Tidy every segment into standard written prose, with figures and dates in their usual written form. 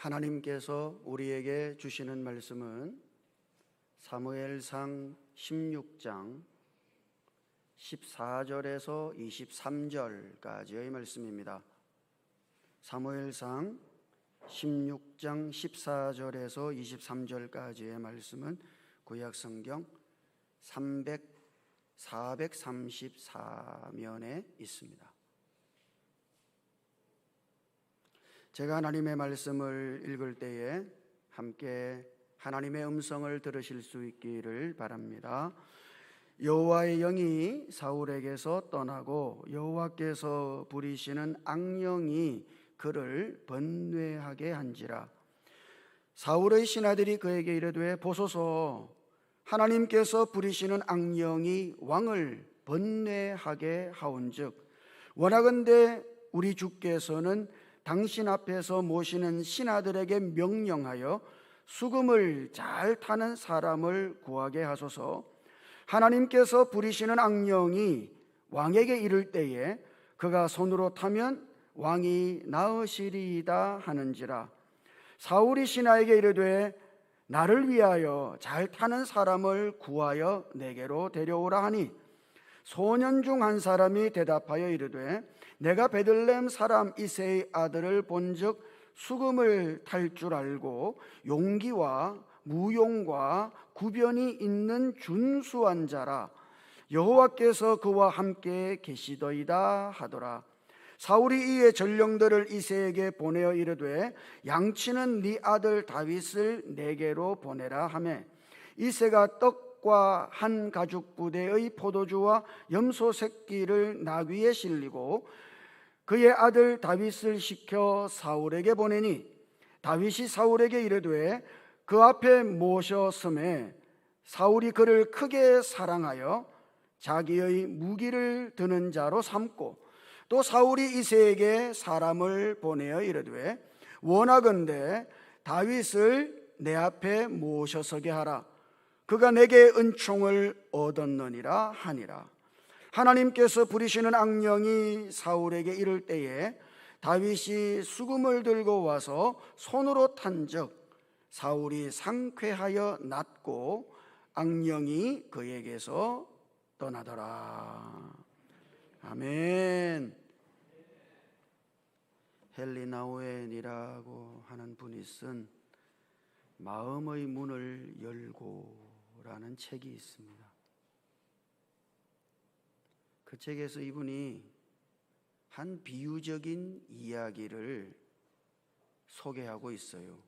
하나님께서 우리에게 주시는 말씀은 사무엘상 16장 14절에서 23절까지의 말씀입니다. 사무엘상 16장 14절에서 23절까지의 말씀은 구약성경 434면에 있습니다. 제가 하나님의 말씀을 읽을 때에 함께 하나님의 음성을 들으실 수 있기를 바랍니다. 여호와의 영이 사울에게서 떠나고 여호와께서 부리시는 악령이 그를 번뇌하게 한지라. 사울의 신하들이 그에게 이르되 보소서, 하나님께서 부리시는 악령이 왕을 번뇌하게 하온즉 원하건대 우리 주께서는 당신 앞에서 모시는 신하들에게 명령하여 수금을 잘 타는 사람을 구하게 하소서. 하나님께서 부리시는 악령이 왕에게 이를 때에 그가 손으로 타면 왕이 나으시리이다 하는지라. 사울이 신하에게 이르되 나를 위하여 잘 타는 사람을 구하여 내게로 데려오라 하니 소년 중 한 사람이 대답하여 이르되 내가 베들레헴 사람 이새의 아들을 본즉 수금을 탈 줄 알고 용기와 무용과 구변이 있는 준수한 자라. 여호와께서 그와 함께 계시더이다 하더라. 사울이 이에 전령들을 이새에게 보내어 이르되 양치는 네 아들 다윗을 내게로 보내라 하매 이새가 떡과 한 가죽 부대의 포도주와 염소 새끼를 나귀에 실리고 그의 아들 다윗을 시켜 사울에게 보내니 다윗이 사울에게 이르되 그 앞에 모셨음에 사울이 그를 크게 사랑하여 자기의 무기를 드는 자로 삼고 또 사울이 이새에게 사람을 보내어 이르되 원하건대 다윗을 내 앞에 모셔서게 하라. 그가 내게 은총을 얻었느니라 하니라. 하나님께서 부리시는 악령이 사울에게 이를 때에 다윗이 수금을 들고 와서 손으로 탄즉 사울이 상쾌하여 낫고 악령이 그에게서 떠나더라. 아멘. 헨리 나우엔이라고 하는 분이 쓴 마음의 문을 열고라는 책이 있습니다. 그 책에서 이분이 한 비유적인 이야기를 소개하고 있어요.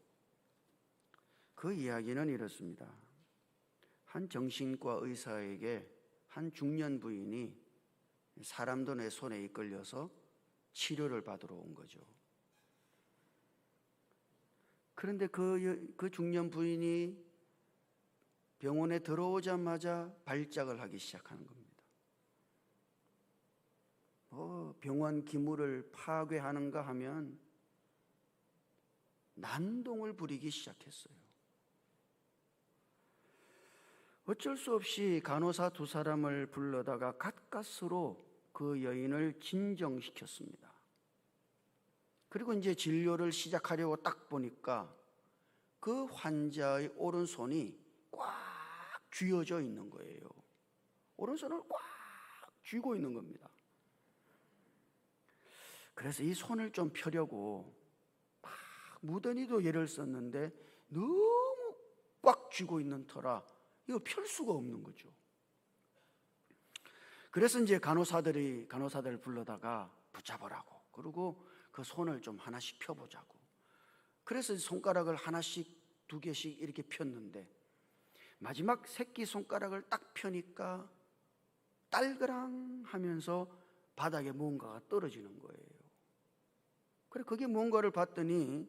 그 이야기는 이렇습니다. 한 정신과 의사에게 한 중년 부인이 사람들의 손에 이끌려서 치료를 받으러 온 거죠. 그런데 그 중년 부인이 병원에 들어오자마자 발작을 하기 시작하는 겁니다. 병원 기물을 파괴하는가 하면 난동을 부리기 시작했어요. 어쩔 수 없이 간호사 두 사람을 불러다가 가까스로 그 여인을 진정시켰습니다. 그리고 이제 진료를 시작하려고 딱 보니까 그 환자의 오른손이 꽉 쥐어져 있는 거예요. 오른손을 꽉 쥐고 있는 겁니다. 그래서 이 손을 좀 펴려고 막 무더니도 애를 썼는데 너무 꽉 쥐고 있는 터라 이거 펼 수가 없는 거죠. 그래서 이제 간호사들을 불러다가 붙잡으라고, 그리고 그 손을 좀 하나씩 펴보자고. 그래서 손가락을 하나씩 두 개씩 이렇게 폈는데 마지막 새끼 손가락을 딱 펴니까 딸그랑 하면서 바닥에 뭔가가 떨어지는 거예요. 그래 그게 뭔가를 봤더니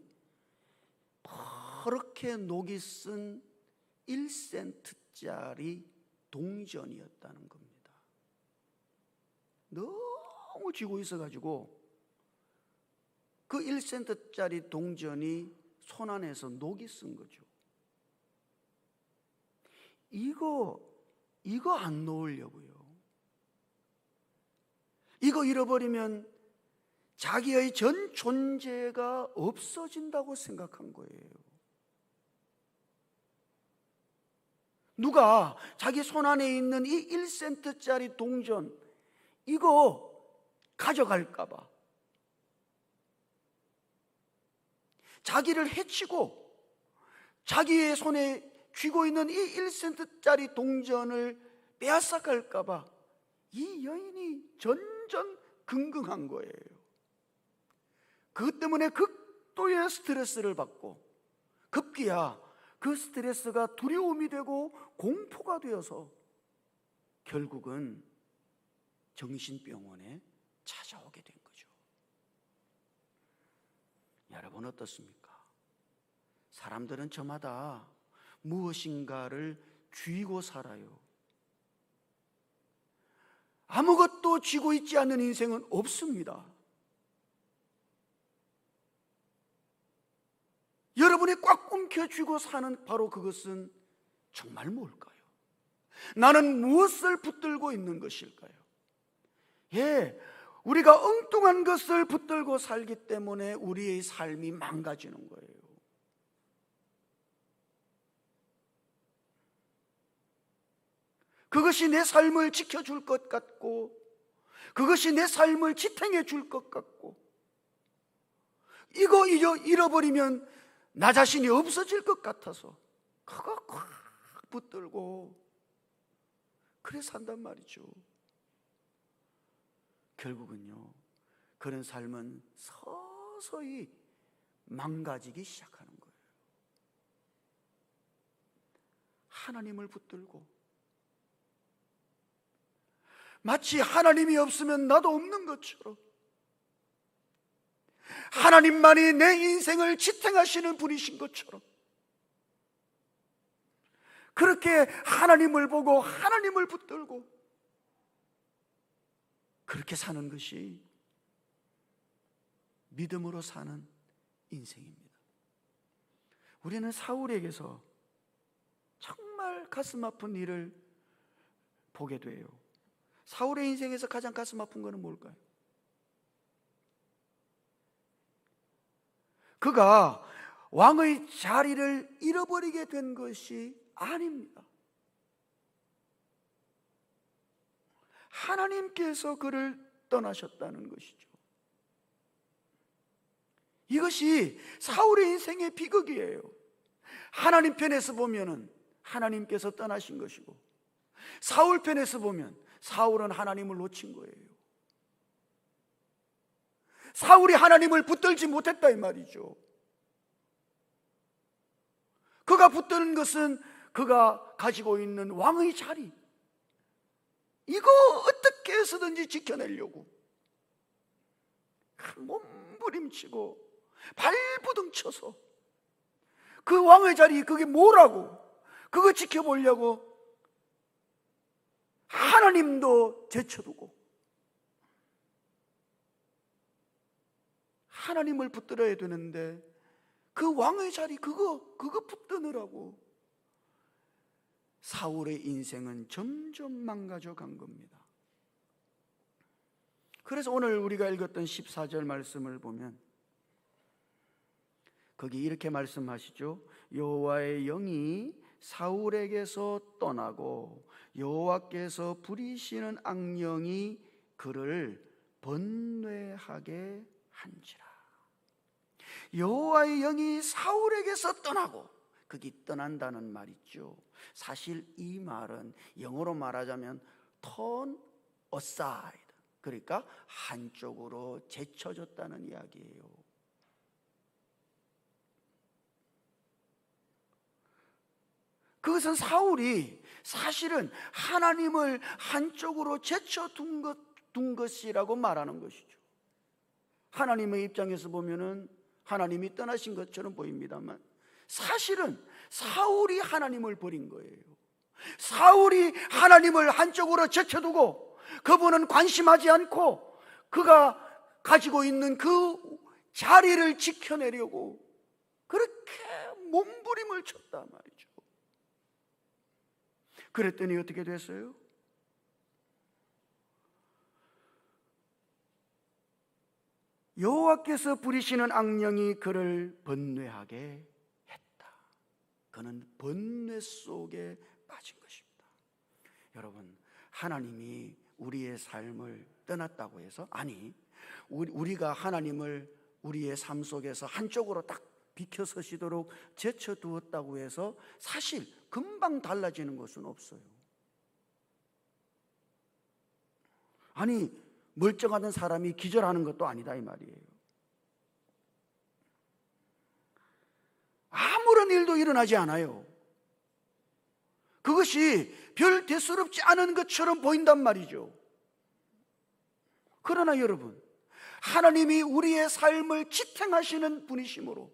그렇게 녹이 쓴 1센트짜리 동전이었다는 겁니다. 너무 쥐고 있어가지고 그 1센트짜리 동전이 손 안에서 녹이 쓴 거죠. 이거 안 놓으려고요. 이거 잃어버리면 자기의 전 존재가 없어진다고 생각한 거예요. 누가 자기 손 안에 있는 이 1센트짜리 동전 이거 가져갈까 봐 자기를 해치고 자기의 손에 쥐고 있는 이 1센트짜리 동전을 빼앗아갈까 봐 이 여인이 전전긍긍한 거예요. 그것 때문에 극도의 스트레스를 받고 급기야 그 스트레스가 두려움이 되고 공포가 되어서 결국은 정신병원에 찾아오게 된 거죠. 여러분 어떻습니까? 사람들은 저마다 무엇인가를 쥐고 살아요. 아무것도 쥐고 있지 않는 인생은 없습니다. 여러분이 꽉 움켜쥐고 사는 바로 그것은 정말 뭘까요? 나는 무엇을 붙들고 있는 것일까요? 예, 우리가 엉뚱한 것을 붙들고 살기 때문에 우리의 삶이 망가지는 거예요. 그것이 내 삶을 지켜줄 것 같고 그것이 내 삶을 지탱해 줄 것 같고 이거 잃어버리면 나 자신이 없어질 것 같아서 그거 꽉 붙들고 그래 산단 말이죠. 결국은요 그런 삶은 서서히 망가지기 시작하는 거예요. 하나님을 붙들고 마치 하나님이 없으면 나도 없는 것처럼 하나님만이 내 인생을 지탱하시는 분이신 것처럼 그렇게 하나님을 보고 하나님을 붙들고 그렇게 사는 것이 믿음으로 사는 인생입니다. 우리는 사울에게서 정말 가슴 아픈 일을 보게 돼요. 사울의 인생에서 가장 가슴 아픈 것은 뭘까요? 그가 왕의 자리를 잃어버리게 된 것이 아닙니다. 하나님께서 그를 떠나셨다는 것이죠. 이것이 사울의 인생의 비극이에요. 하나님 편에서 보면은 하나님께서 떠나신 것이고 사울 편에서 보면 사울은 하나님을 놓친 거예요. 사울이 하나님을 붙들지 못했다 이 말이죠. 그가 붙드는 것은 그가 가지고 있는 왕의 자리, 이거 어떻게 해서든지 지켜내려고 몸부림치고 발부둥쳐서 그 왕의 자리, 그게 뭐라고 그거 지켜보려고 하나님도 제쳐두고 하나님을 붙들어야 되는데 그 왕의 자리 그거 붙드느라고 사울의 인생은 점점 망가져 간 겁니다. 그래서 오늘 우리가 읽었던 14절 말씀을 보면 거기 이렇게 말씀하시죠. 여호와의 영이 사울에게서 떠나고 여호와께서 부리시는 악령이 그를 번뇌하게 한지라. 여호와의 영이 사울에게서 떠나고, 거기 떠난다는 말 있죠. 사실 이 말은 영어로 말하자면 turn aside, 그러니까 한쪽으로 제쳐졌다는 이야기예요. 그것은 사울이 사실은 하나님을 한쪽으로 제쳐둔 것이라고 말하는 것이죠. 하나님의 입장에서 보면은 하나님이 떠나신 것처럼 보입니다만 사실은 사울이 하나님을 버린 거예요. 사울이 하나님을 한쪽으로 제쳐두고 그분은 관심하지 않고 그가 가지고 있는 그 자리를 지켜내려고 그렇게 몸부림을 쳤단 말이죠. 그랬더니 어떻게 됐어요? 여호와께서 부리시는 악령이 그를 번뇌하게 했다. 그는 번뇌 속에 빠진 것입니다. 여러분, 하나님이 우리의 삶을 떠났다고 해서, 아니, 우리가 하나님을 우리의 삶 속에서 한쪽으로 딱 비켜서시도록 제쳐두었다고 해서 사실 금방 달라지는 것은 없어요. 아니, 멀쩡하던 사람이 기절하는 것도 아니다 이 말이에요. 아무런 일도 일어나지 않아요. 그것이 별 대수롭지 않은 것처럼 보인단 말이죠. 그러나 여러분, 하나님이 우리의 삶을 지탱하시는 분이시므로,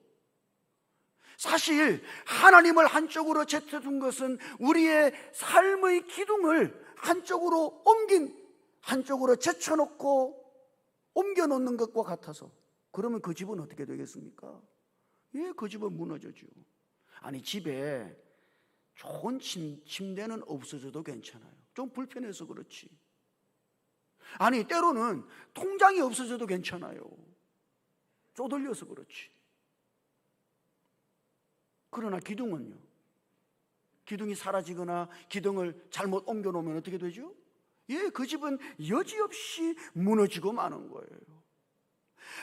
사실 하나님을 한쪽으로 제쳐둔 것은 우리의 삶의 기둥을 한쪽으로 제쳐놓고 옮겨놓는 것과 같아서, 그러면 그 집은 어떻게 되겠습니까? 예, 그 집은 무너져죠. 아니, 집에 좋은 침대는 없어져도 괜찮아요. 좀 불편해서 그렇지. 아니, 때로는 통장이 없어져도 괜찮아요. 쪼들려서 그렇지. 그러나 기둥은요, 기둥이 사라지거나 기둥을 잘못 옮겨놓으면 어떻게 되죠? 예, 그 집은 여지없이 무너지고 마는 거예요.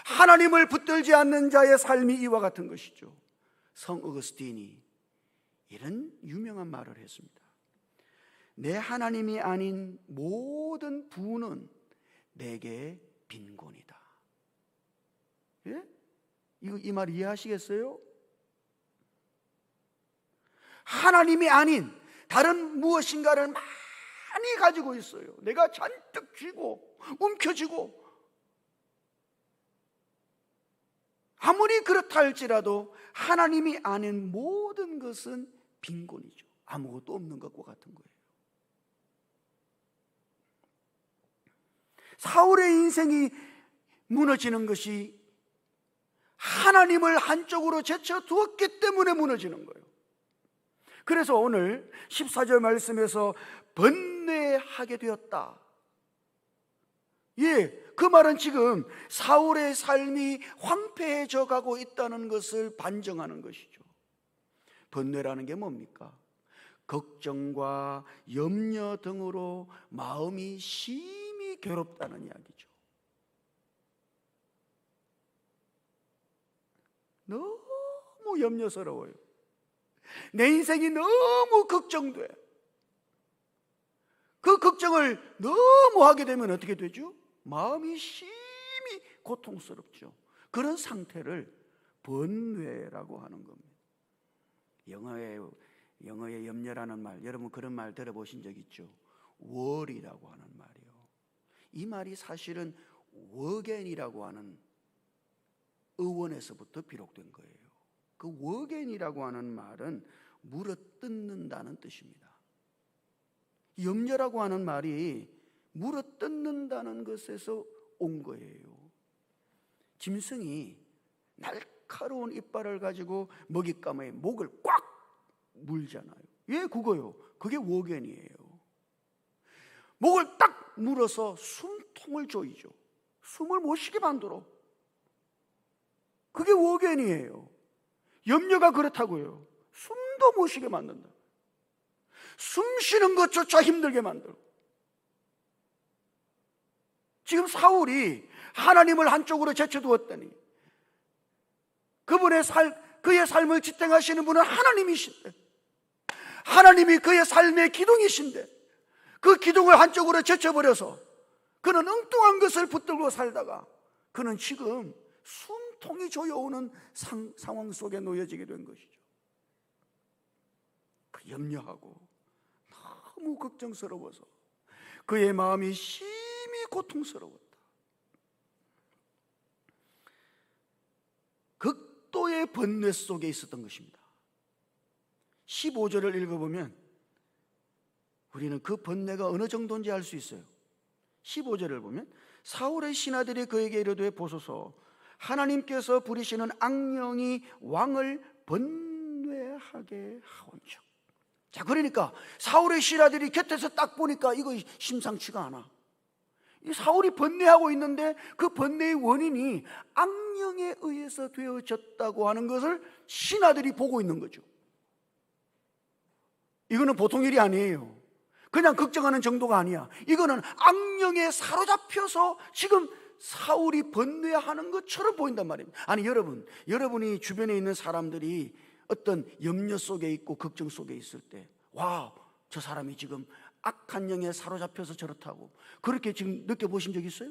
하나님을 붙들지 않는 자의 삶이 이와 같은 것이죠. 성 어거스틴이 이런 유명한 말을 했습니다. 내 하나님이 아닌 모든 부는 내게 빈곤이다. 예? 이 말 이해하시겠어요? 하나님이 아닌 다른 무엇인가를 많이 가지고 있어요. 내가 잔뜩 쥐고 움켜쥐고, 아무리 그렇다 할지라도 하나님이 아닌 모든 것은 빈곤이죠. 아무것도 없는 것과 같은 거예요. 사울의 인생이 무너지는 것이 하나님을 한쪽으로 제쳐두었기 때문에 무너지는 거예요. 그래서 오늘 14절 말씀에서 번뇌하게 되었다. 예, 그 말은 지금 사울의 삶이 황폐해져 가고 있다는 것을 반증하는 것이죠. 번뇌라는 게 뭡니까? 걱정과 염려 등으로 마음이 심히 괴롭다는 이야기죠. 너무 염려스러워요. 내 인생이 너무 걱정돼. 그 걱정을 너무 하게 되면 어떻게 되죠? 마음이 심히 고통스럽죠. 그런 상태를 번뇌라고 하는 겁니다. 영어의 염려라는 말, 여러분 그런 말 들어보신 적 있죠? worry라고 하는 말이요. 이 말이 사실은 워겐이라고 하는 어원에서부터 비롯된 거예요. 그 워겐이라고 하는 말은 물어뜯는다는 뜻입니다. 염려라고 하는 말이 물어뜯는다는 것에서 온 거예요. 짐승이 날카로운 이빨을 가지고 먹잇감의 목을 꽉 물잖아요. 예, 그거요. 그게 워겐이에요. 목을 딱 물어서 숨통을 조이죠. 숨을 못 쉬게 만들어. 그게 워겐이에요. 염려가 그렇다고요. 숨도 못 쉬게 만든다. 숨 쉬는 것조차 힘들게 만들어. 지금 사울이 하나님을 한쪽으로 제쳐두었더니 그의 삶을 지탱하시는 분은 하나님이신데, 하나님이 그의 삶의 기둥이신데, 그 기둥을 한쪽으로 제쳐버려서 그는 엉뚱한 것을 붙들고 살다가 그는 지금 숨통이 조여오는 상황 속에 놓여지게 된 것이죠. 그 염려하고 너무 걱정스러워서 그의 마음이 심히 고통스러웠다. 극도의 번뇌 속에 있었던 것입니다. 15절을 읽어보면 우리는 그 번뇌가 어느 정도인지 알 수 있어요. 15절을 보면 사울의 신하들이 그에게 이르되 보소서, 하나님께서 부리시는 악령이 왕을 번뇌하게 하온즉. 자, 그러니까 사울의 신하들이 곁에서 딱 보니까 이거 심상치가 않아. 이 사울이 번뇌하고 있는데 그 번뇌의 원인이 악령에 의해서 되어졌다고 하는 것을 신하들이 보고 있는 거죠. 이거는 보통 일이 아니에요. 그냥 걱정하는 정도가 아니야. 이거는 악령에 사로잡혀서 지금 사울이 번뇌하는 것처럼 보인단 말입니다. 아니 여러분이 주변에 있는 사람들이 어떤 염려 속에 있고 걱정 속에 있을 때, 와, 저 사람이 지금 악한 영에 사로잡혀서 저렇다고 그렇게 지금 느껴보신 적 있어요?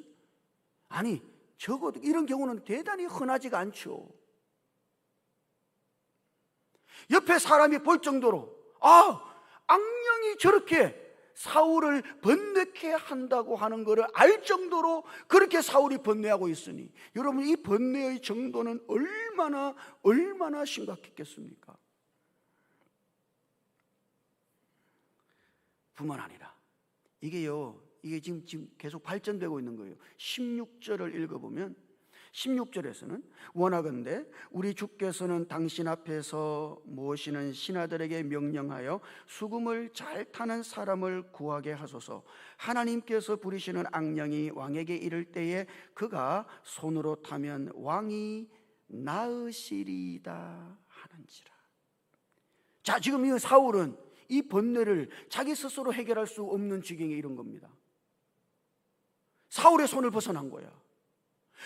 아니, 적어도 이런 경우는 대단히 흔하지가 않죠. 옆에 사람이 볼 정도로, 악령이 저렇게 사울을 번뇌케 한다고 하는 것을 알 정도로 그렇게 사울이 번뇌하고 있으니, 여러분, 이 번뇌의 정도는 얼마나 심각했겠습니까? 뿐만 아니라 이게 지금 계속 발전되고 있는 거예요. 16절을 읽어보면 16절에서는 원하건대 우리 주께서는 당신 앞에서 모시는 신하들에게 명령하여 수금을 잘 타는 사람을 구하게 하소서. 하나님께서 부리시는 악령이 왕에게 이를 때에 그가 손으로 타면 왕이 나으시리이다 하는지라. 자, 지금 이 사울은 이 번뇌를 자기 스스로 해결할 수 없는 지경에 이른 겁니다. 사울의 손을 벗어난 거야.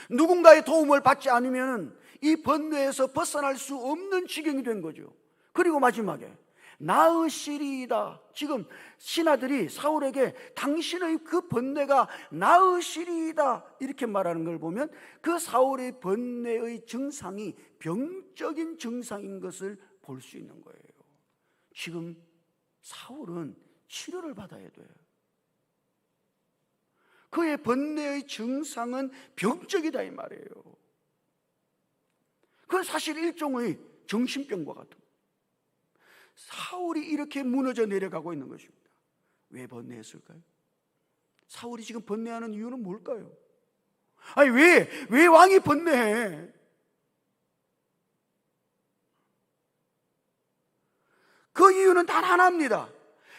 누군가의 도움을 받지 않으면 이 번뇌에서 벗어날 수 없는 지경이 된 거죠. 그리고 마지막에 나으시리이다. 지금 신하들이 사울에게 당신의 그 번뇌가 나으시리이다 이렇게 말하는 걸 보면 그 사울의 번뇌의 증상이 병적인 증상인 것을 볼 수 있는 거예요. 지금 사울은 치료를 받아야 돼요. 그의 번뇌의 증상은 병적이다 이 말이에요. 그건 사실 일종의 정신병과 같은 거예요. 사울이 이렇게 무너져 내려가고 있는 것입니다. 왜 번뇌했을까요? 사울이 지금 번뇌하는 이유는 뭘까요? 아니 왜 왕이 번뇌해? 그 이유는 단 하나입니다.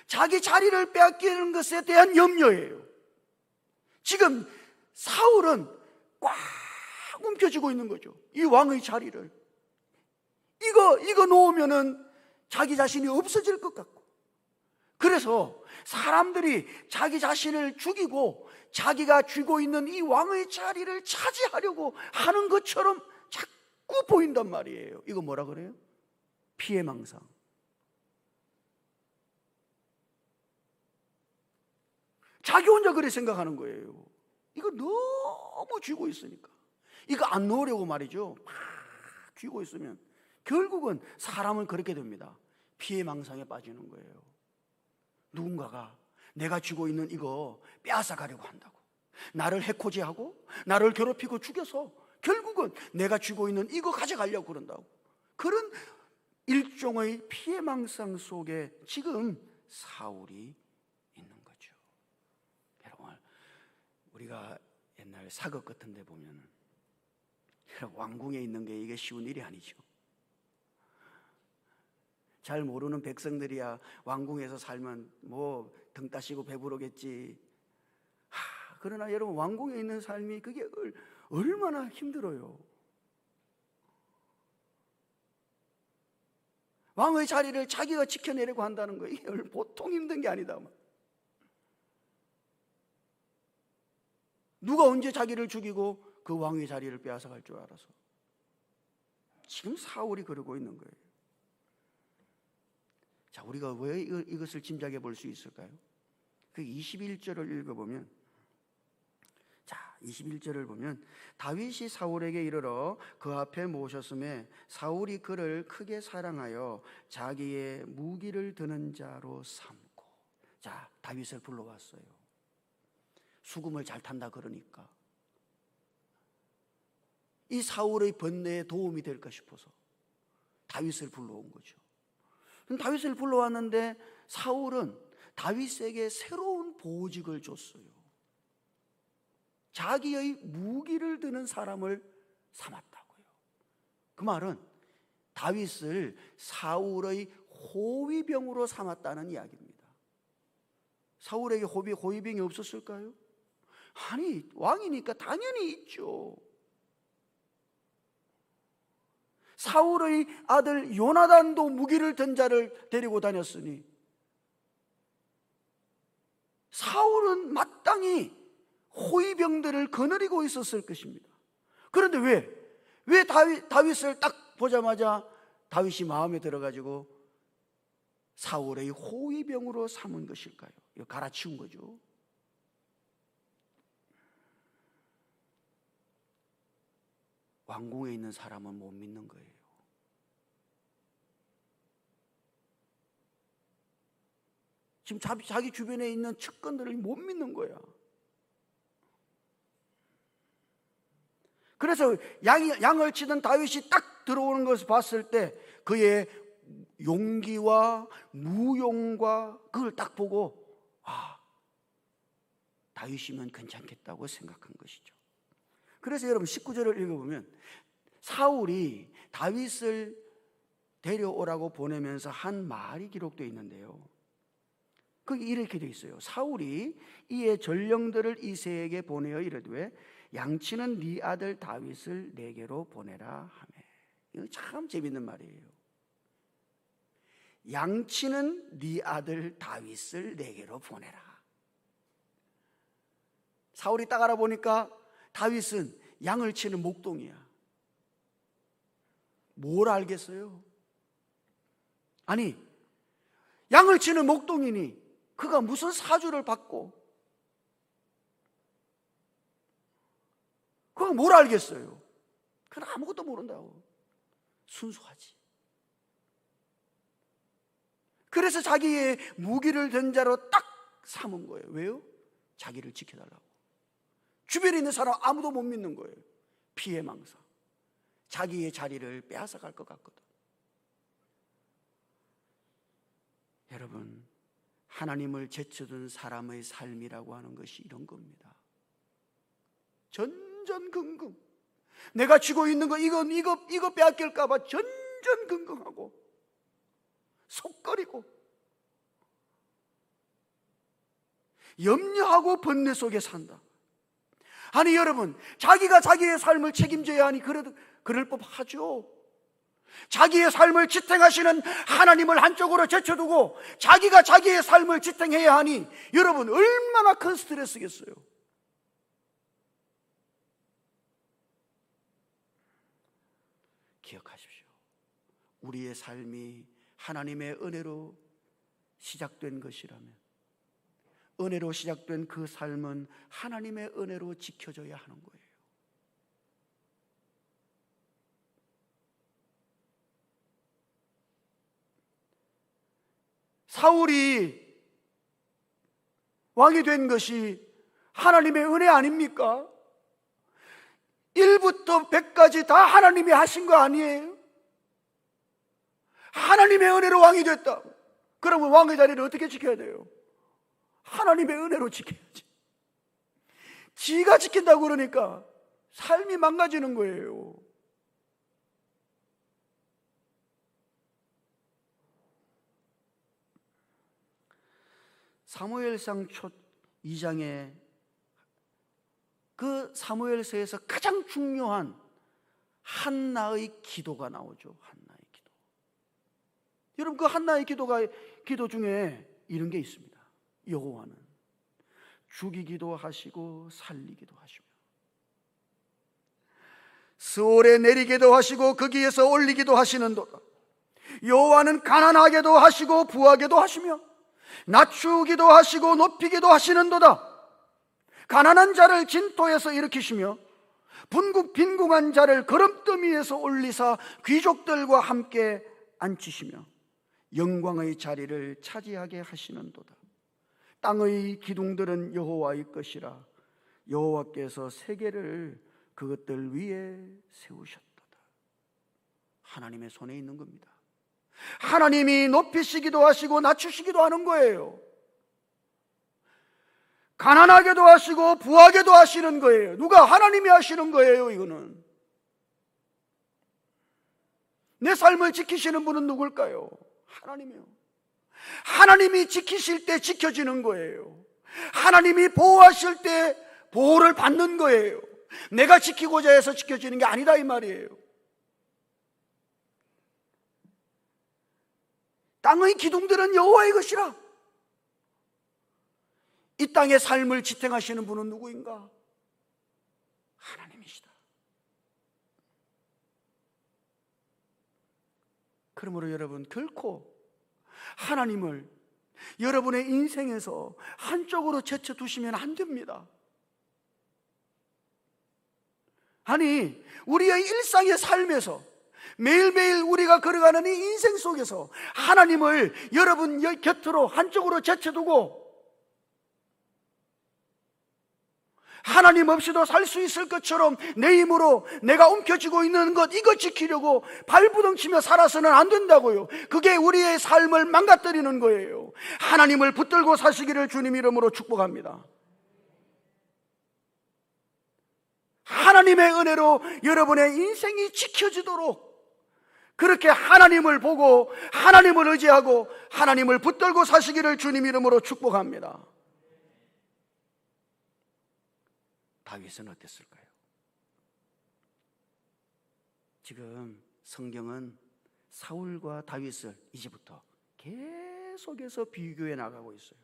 자기 자리를 빼앗기는 것에 대한 염려예요. 지금 사울은 꽉 움켜쥐고 있는 거죠. 이 왕의 자리를. 이거 놓으면은 자기 자신이 없어질 것 같고. 그래서 사람들이 자기 자신을 죽이고 자기가 쥐고 있는 이 왕의 자리를 차지하려고 하는 것처럼 자꾸 보인단 말이에요. 이거 뭐라 그래요? 피해망상. 자기 혼자 그렇게 생각하는 거예요. 이거 너무 쥐고 있으니까. 이거 안 놓으려고 말이죠. 막 쥐고 있으면 결국은 사람은 그렇게 됩니다. 피해망상에 빠지는 거예요. 누군가가 내가 쥐고 있는 이거 빼앗아 가려고 한다고, 나를 해코지하고 나를 괴롭히고 죽여서 결국은 내가 쥐고 있는 이거 가져가려고 그런다고. 그런 일종의 피해망상 속에 지금 사울이 우리가 옛날 사극 같은 데 보면 왕궁에 있는 게 이게 쉬운 일이 아니죠. 잘 모르는 백성들이야 왕궁에서 살면 뭐 등 따시고 배부르겠지. 그러나 여러분, 왕궁에 있는 삶이 그게 얼마나 힘들어요. 왕의 자리를 자기가 지켜내려고 한다는 거, 이게 보통 힘든 게 아니다. 누가 언제 자기를 죽이고 그 왕의 자리를 빼앗아갈 줄 알아서. 지금 사울이 그러고 있는 거예요. 자, 우리가 왜 이것을 짐작해 볼 수 있을까요? 그 21절을 읽어보면, 자, 21절을 보면 다윗이 사울에게 이르러 그 앞에 모셨음에 사울이 그를 크게 사랑하여 자기의 무기를 드는 자로 삼고. 자, 다윗을 불러왔어요. 수금을 잘 탄다 그러니까 이 사울의 번뇌에 도움이 될까 싶어서 다윗을 불러온 거죠. 다윗을 불러왔는데 사울은 다윗에게 새로운 보직을 줬어요. 자기의 무기를 드는 사람을 삼았다고요. 그 말은 다윗을 사울의 호위병으로 삼았다는 이야기입니다. 사울에게 호위병이 없었을까요? 아니, 왕이니까 당연히 있죠. 사울의 아들 요나단도 무기를 든 자를 데리고 다녔으니 사울은 마땅히 호위병들을 거느리고 있었을 것입니다. 그런데 왜 다윗을 딱 보자마자 다윗이 마음에 들어가지고 사울의 호위병으로 삼은 것일까요? 이거 갈아치운 거죠. 왕궁에 있는 사람은 못 믿는 거예요. 지금 자기 주변에 있는 측근들을 못 믿는 거야. 그래서 양을 치던 다윗이 딱 들어오는 것을 봤을 때 그의 용기와 무용과 그걸 딱 보고 다윗이면 괜찮겠다고 생각한 것이죠. 그래서 여러분 19절을 읽어보면 사울이 다윗을 데려오라고 보내면서 한 말이 기록되어 있는데요, 거기 이렇게 되어 있어요. 사울이 이에 전령들을 이새에게 보내어 이르되 양치는 네 아들 다윗을 내게로 보내라 하매. 이거 참 재밌는 말이에요. 양치는 네 아들 다윗을 내게로 보내라. 사울이 딱 알아보니까 다윗은 양을 치는 목동이야. 뭘 알겠어요? 아니, 양을 치는 목동이니 그가 무슨 사주를 받고 그가 뭘 알겠어요? 그는 아무것도 모른다고. 순수하지. 그래서 자기의 무기를 든 자로 딱 삼은 거예요. 왜요? 자기를 지켜달라고. 주변에 있는 사람 아무도 못 믿는 거예요. 피해망사. 자기의 자리를 빼앗아갈 것 같거든. 여러분, 하나님을 제쳐둔 사람의 삶이라고 하는 것이 이런 겁니다. 전전긍긍. 내가 쥐고 있는 거 이거 빼앗길까 봐 전전긍긍하고 속거리고 염려하고 번뇌 속에 산다. 아니 여러분, 자기가 자기의 삶을 책임져야 하니 그럴 법하죠. 자기의 삶을 지탱하시는 하나님을 한쪽으로 제쳐두고 자기가 자기의 삶을 지탱해야 하니 여러분 얼마나 큰 스트레스겠어요. 기억하십시오. 우리의 삶이 하나님의 은혜로 시작된 것이라면 은혜로 시작된 그 삶은 하나님의 은혜로 지켜져야 하는 거예요. 사울이 왕이 된 것이 하나님의 은혜 아닙니까? 1부터 100까지 다 하나님이 하신 거 아니에요? 하나님의 은혜로 왕이 됐다. 그러면 왕의 자리를 어떻게 지켜야 돼요? 하나님의 은혜로 지켜야지. 지가 지킨다고 그러니까 삶이 망가지는 거예요. 사무엘상 초 2장에 그 사무엘서에서 가장 중요한 한나의 기도가 나오죠. 한나의 기도. 여러분, 그 한나의 기도 중에 이런 게 있습니다. 여호와는 죽이기도 하시고 살리기도 하시며 스올에 내리기도 하시고 거기에서 올리기도 하시는도다. 여호와는 가난하게도 하시고 부하게도 하시며 낮추기도 하시고 높이기도 하시는도다. 가난한 자를 진토에서 일으키시며 빈궁한 자를 거름더미에서 올리사 귀족들과 함께 앉히시며 영광의 자리를 차지하게 하시는도다. 땅의 기둥들은 여호와의 것이라 여호와께서 세계를 그것들 위에 세우셨도다. 하나님의 손에 있는 겁니다. 하나님이 높이시기도 하시고 낮추시기도 하는 거예요. 가난하게도 하시고 부하게도 하시는 거예요. 누가? 하나님이 하시는 거예요. 이거는 내 삶을 지키시는 분은 누굴까요? 하나님이요. 하나님이 지키실 때 지켜지는 거예요. 하나님이 보호하실 때 보호를 받는 거예요. 내가 지키고자 해서 지켜지는 게 아니다 이 말이에요. 땅의 기둥들은 여호와의 것이라. 이 땅의 삶을 지탱하시는 분은 누구인가? 하나님이시다. 그러므로 여러분, 결코 하나님을 여러분의 인생에서 한쪽으로 제쳐두시면 안 됩니다. 아니, 우리의 일상의 삶에서 매일매일 우리가 걸어가는 이 인생 속에서 하나님을 여러분 곁으로 한쪽으로 제쳐두고 하나님 없이도 살 수 있을 것처럼 내 힘으로 내가 움켜쥐고 있는 것, 이거 지키려고 발부둥치며 살아서는 안 된다고요. 그게 우리의 삶을 망가뜨리는 거예요. 하나님을 붙들고 사시기를 주님 이름으로 축복합니다. 하나님의 은혜로 여러분의 인생이 지켜지도록 그렇게 하나님을 보고 하나님을 의지하고 하나님을 붙들고 사시기를 주님 이름으로 축복합니다. 다윗은 어땠을까요? 지금 성경은 사울과 다윗을 이제부터 계속해서 비교해 나가고 있어요.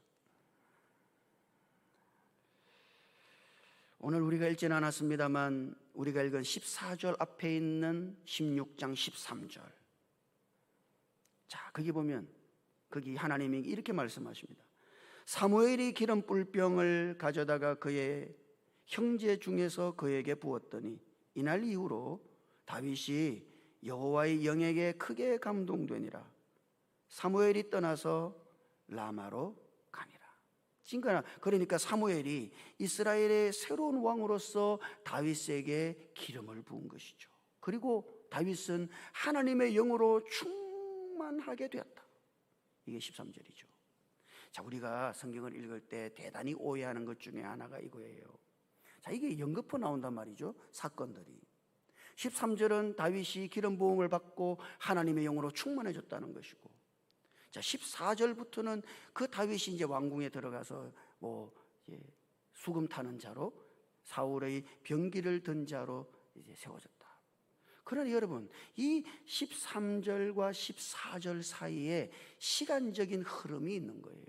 오늘 우리가 읽지는 않았습니다만 우리가 읽은 14절 앞에 있는 16장 13절, 자, 거기 보면 거기 하나님이 이렇게 말씀하십니다. 사무엘이 기름 뿔병을 가져다가 그의 형제 중에서 그에게 부었더니 이날 이후로 다윗이 여호와의 영에게 크게 감동되니라. 사무엘이 떠나서 라마로 가니라. 그러니까 사무엘이 이스라엘의 새로운 왕으로서 다윗에게 기름을 부은 것이죠. 그리고 다윗은 하나님의 영으로 충만하게 되었다. 이게 13절이죠. 자, 우리가 성경을 읽을 때 대단히 오해하는 것 중에 하나가 이거예요. 자, 이게 연거푸 나온단 말이죠. 사건들이. 13절은 다윗이 기름 부음을 받고 하나님의 영으로 충만해졌다는 것이고, 자, 14절부터는 그 다윗이 이제 왕궁에 들어가서 수금 타는 자로, 사울의 병기를 든 자로 이제 세워졌다. 그러나 여러분, 이 13절과 14절 사이에 시간적인 흐름이 있는 거예요.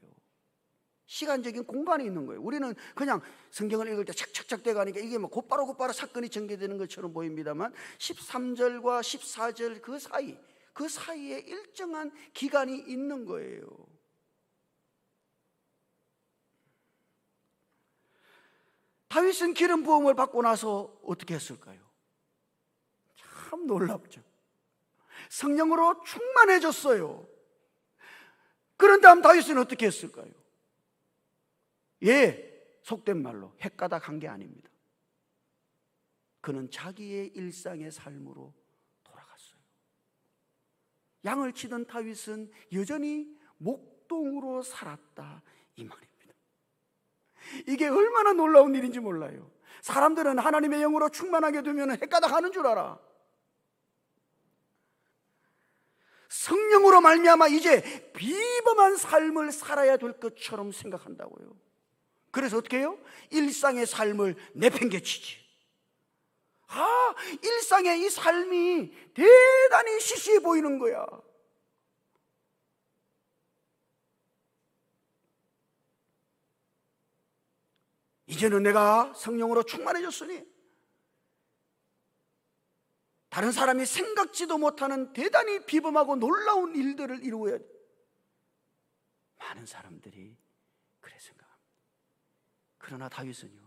시간적인 공간이 있는 거예요. 우리는 그냥 성경을 읽을 때 착착착 돼가니까 이게 곧바로 사건이 전개되는 것처럼 보입니다만 13절과 14절 그 사이에 일정한 기간이 있는 거예요. 다윗은 기름 부음을 받고 나서 어떻게 했을까요? 참 놀랍죠. 성령으로 충만해졌어요. 그런 다음 다윗은 어떻게 했을까요? 속된 말로 헷가닥한 게 아닙니다. 그는 자기의 일상의 삶으로 돌아갔어요. 양을 치던 다윗은 여전히 목동으로 살았다, 이 말입니다. 이게 얼마나 놀라운 일인지 몰라요. 사람들은 하나님의 영으로 충만하게 되면 헷가닥하는 줄 알아. 성령으로 말미암아 이제 비범한 삶을 살아야 될 것처럼 생각한다고요. 그래서 어떻게 해요? 일상의 삶을 내팽개치지. 일상의 이 삶이 대단히 시시해 보이는 거야. 이제는 내가 성령으로 충만해졌으니 다른 사람이 생각지도 못하는 대단히 비범하고 놀라운 일들을 이루어야 돼. 많은 사람들이 그래 생각합니다. 그러나 다윗은요,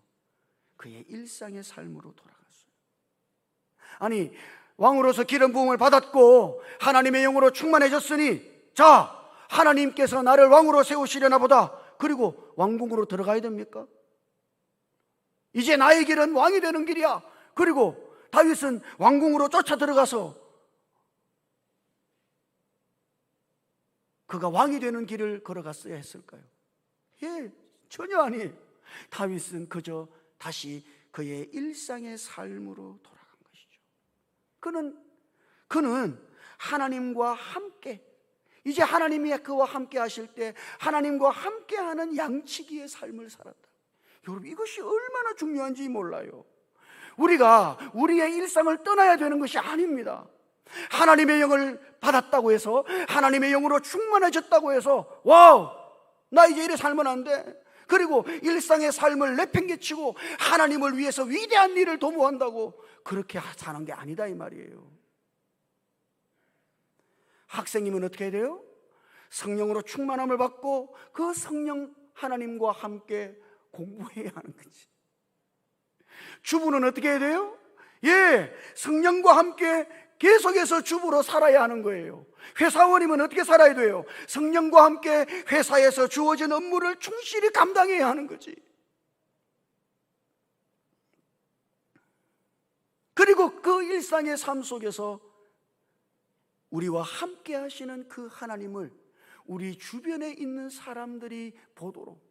그의 일상의 삶으로 돌아갔어요. 아니, 왕으로서 기름 부음을 받았고 하나님의 영으로 충만해졌으니, 자, 하나님께서 나를 왕으로 세우시려나 보다. 그리고 왕궁으로 들어가야 됩니까? 이제 나의 길은 왕이 되는 길이야. 그리고 다윗은 왕궁으로 쫓아 들어가서 그가 왕이 되는 길을 걸어갔어야 했을까요? 전혀 아니에요. 다윗은 그저 다시 그의 일상의 삶으로 돌아간 것이죠. 그는 하나님과 함께, 이제 하나님이 그와 함께 하실 때 하나님과 함께하는 양치기의 삶을 살았다. 여러분, 이것이 얼마나 중요한지 몰라요. 우리가 우리의 일상을 떠나야 되는 것이 아닙니다. 하나님의 영을 받았다고 해서, 하나님의 영으로 충만해졌다고 해서 와우, 나 이제 이래 살면 안 돼. 그리고 일상의 삶을 내팽개치고 하나님을 위해서 위대한 일을 도모한다고 그렇게 사는 게 아니다 이 말이에요. 학생이면 어떻게 해야 돼요? 성령으로 충만함을 받고 그 성령 하나님과 함께 공부해야 하는 거지. 주부는 어떻게 해야 돼요? 성령과 함께 계속해서 주부로 살아야 하는 거예요. 회사원이면 어떻게 살아야 돼요? 성령과 함께 회사에서 주어진 업무를 충실히 감당해야 하는 거지. 그리고 그 일상의 삶 속에서 우리와 함께 하시는 그 하나님을 우리 주변에 있는 사람들이 보도록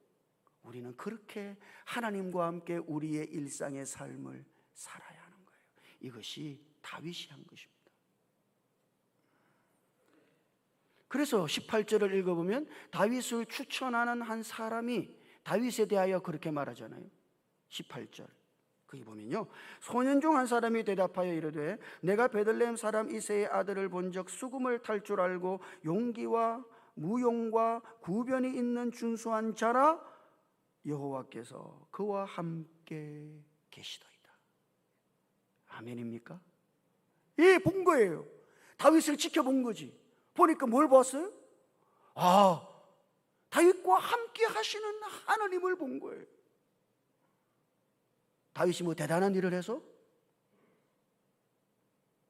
우리는 그렇게 하나님과 함께 우리의 일상의 삶을 살아야 하는 거예요. 이것이 다윗이 한 것입니다. 그래서 18절을 읽어보면 다윗을 추천하는 한 사람이 다윗에 대하여 그렇게 말하잖아요. 18절 거기 보면요, 소년 중 한 사람이 대답하여 이르되 내가 베들레헴 사람 이새의 아들을 본적 수금을 탈 줄 알고 용기와 무용과 구변이 있는 준수한 자라, 여호와께서 그와 함께 계시더이다. 아멘입니까? 본 거예요. 다윗을 지켜본 거지. 보니까 뭘 봤어요? 다윗과 함께 하시는 하나님을 본 거예요. 다윗이 뭐 대단한 일을 해서?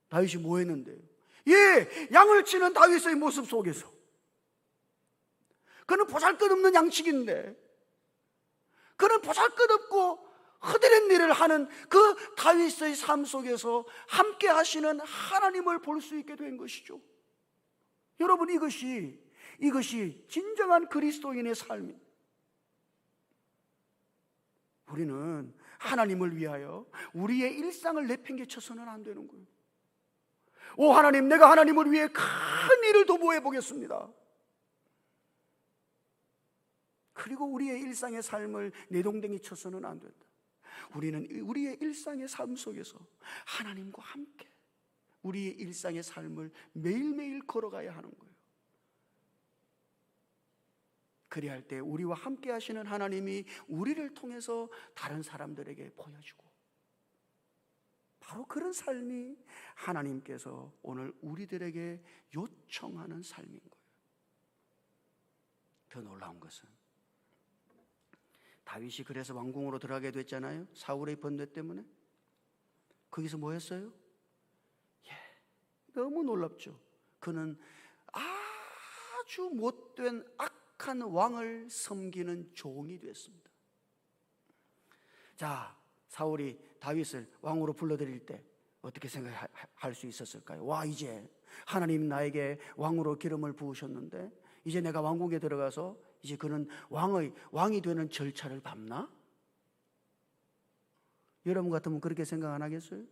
다윗이 뭐 했는데요? 양을 치는 다윗의 모습 속에서 그는 보잘것없는 양치기인데, 그는 보잘것없고 허드렛 일을 하는 그 다윗의 삶 속에서 함께 하시는 하나님을 볼 수 있게 된 것이죠. 여러분, 이것이 진정한 그리스도인의 삶입니다. 우리는 하나님을 위하여 우리의 일상을 내팽개쳐서는 안 되는 거예요. 하나님, 내가 하나님을 위해 큰 일을 도모해 보겠습니다. 그리고 우리의 일상의 삶을 내동댕이 쳐서는 안 된다. 우리는 우리의 일상의 삶 속에서 하나님과 함께 우리의 일상의 삶을 매일매일 걸어가야 하는 거예요. 그리할 때 우리와 함께 하시는 하나님이 우리를 통해서 다른 사람들에게 보여주고, 바로 그런 삶이 하나님께서 오늘 우리들에게 요청하는 삶인 거예요. 더 놀라운 것은 다윗이 그래서 왕궁으로 들어가게 됐잖아요. 사울의 번뇌 때문에. 거기서 뭐 했어요? 너무 놀랍죠. 그는 아주 못된 악한 왕을 섬기는 종이 됐습니다. 자, 사울이 다윗을 왕으로 불러들일 때 어떻게 생각할 수 있었을까요? 이제 하나님 나에게 왕으로 기름을 부으셨는데 이제 내가 왕궁에 들어가서 이제 그는 왕이 되는 절차를 밟나? 여러분 같으면 그렇게 생각 안 하겠어요?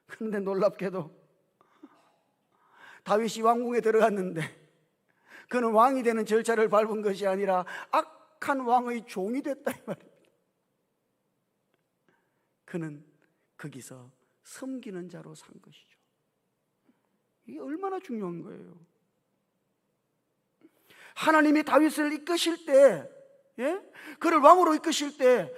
그런데 놀랍게도 다윗이 왕궁에 들어갔는데 그는 왕이 되는 절차를 밟은 것이 아니라 악한 왕의 종이 됐다 이 말입니다. 그는 거기서 섬기는 자로 산 것이죠. 이게 얼마나 중요한 거예요. 하나님이 다윗을 이끄실 때, 그를 왕으로 이끄실 때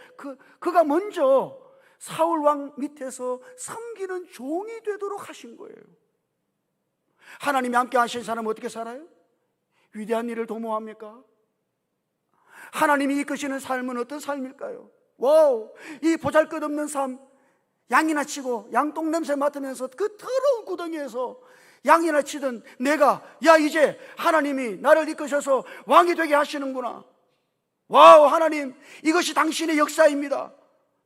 그가 먼저 사울 왕 밑에서 섬기는 종이 되도록 하신 거예요. 하나님이 함께 하신 사람은 어떻게 살아요? 위대한 일을 도모합니까? 하나님이 이끄시는 삶은 어떤 삶일까요? 이 보잘것없는 삶, 양이나 치고 양똥 냄새 맡으면서 그 더러운 구덩이에서 양이나 치던 내가 이제 하나님이 나를 이끄셔서 왕이 되게 하시는구나. 하나님, 이것이 당신의 역사입니다.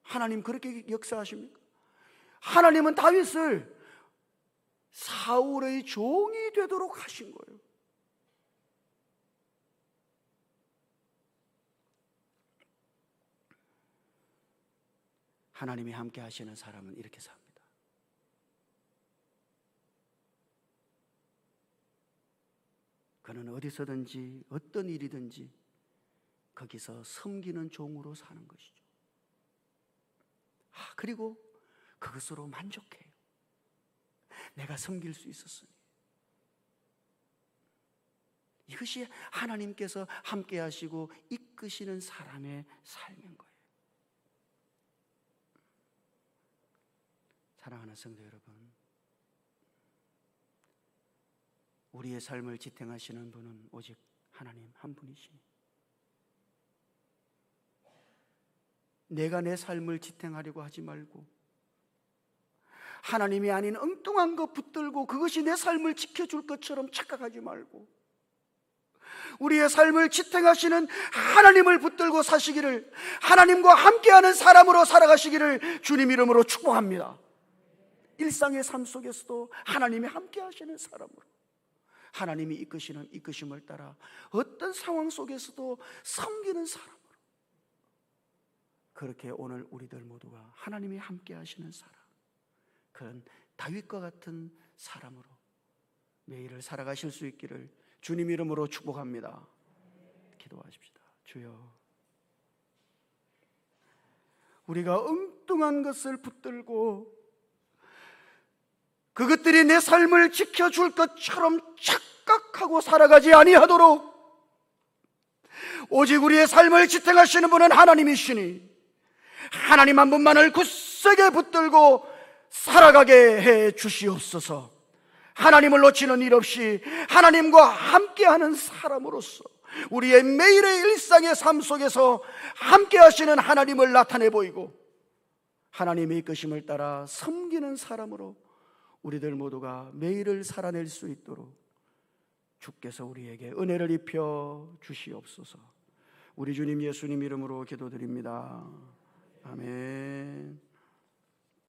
하나님 그렇게 역사하십니까? 하나님은 다윗을 사울의 종이 되도록 하신 거예요. 하나님이 함께 하시는 사람은 이렇게 삽니다. 그는 어디서든지 어떤 일이든지 거기서 섬기는 종으로 사는 것이죠. 그리고 그것으로 만족해요. 내가 섬길 수 있었으니. 이것이 하나님께서 함께 하시고 이끄시는 사람의 삶인 거예요. 사랑하는 성도 여러분, 우리의 삶을 지탱하시는 분은 오직 하나님 한 분이시니, 내가 내 삶을 지탱하려고 하지 말고 하나님이 아닌 엉뚱한 거 붙들고 그것이 내 삶을 지켜줄 것처럼 착각하지 말고 우리의 삶을 지탱하시는 하나님을 붙들고 사시기를, 하나님과 함께하는 사람으로 살아가시기를 주님 이름으로 축복합니다. 일상의 삶 속에서도 하나님이 함께하시는 사람으로, 하나님이 이끄시는 이끄심을 따라 어떤 상황 속에서도 섬기는 사람으로, 그렇게 오늘 우리들 모두가 하나님이 함께하시는 사람, 그런 다윗과 같은 사람으로 매일을 살아가실 수 있기를 주님 이름으로 축복합니다. 기도하십시다. 주여, 우리가 엉뚱한 것을 붙들고 그것들이 내 삶을 지켜줄 것처럼 착각하고 살아가지 아니하도록 오직 우리의 삶을 지탱하시는 분은 하나님이시니 하나님 한 분만을 굳세게 붙들고 살아가게 해 주시옵소서. 하나님을 놓치는 일 없이 하나님과 함께하는 사람으로서 우리의 매일의 일상의 삶 속에서 함께하시는 하나님을 나타내 보이고 하나님의 이끄심을 따라 섬기는 사람으로 우리들 모두가 매일을 살아낼 수 있도록 주께서 우리에게 은혜를 입혀 주시옵소서. 우리 주님 예수님 이름으로 기도드립니다. 아멘.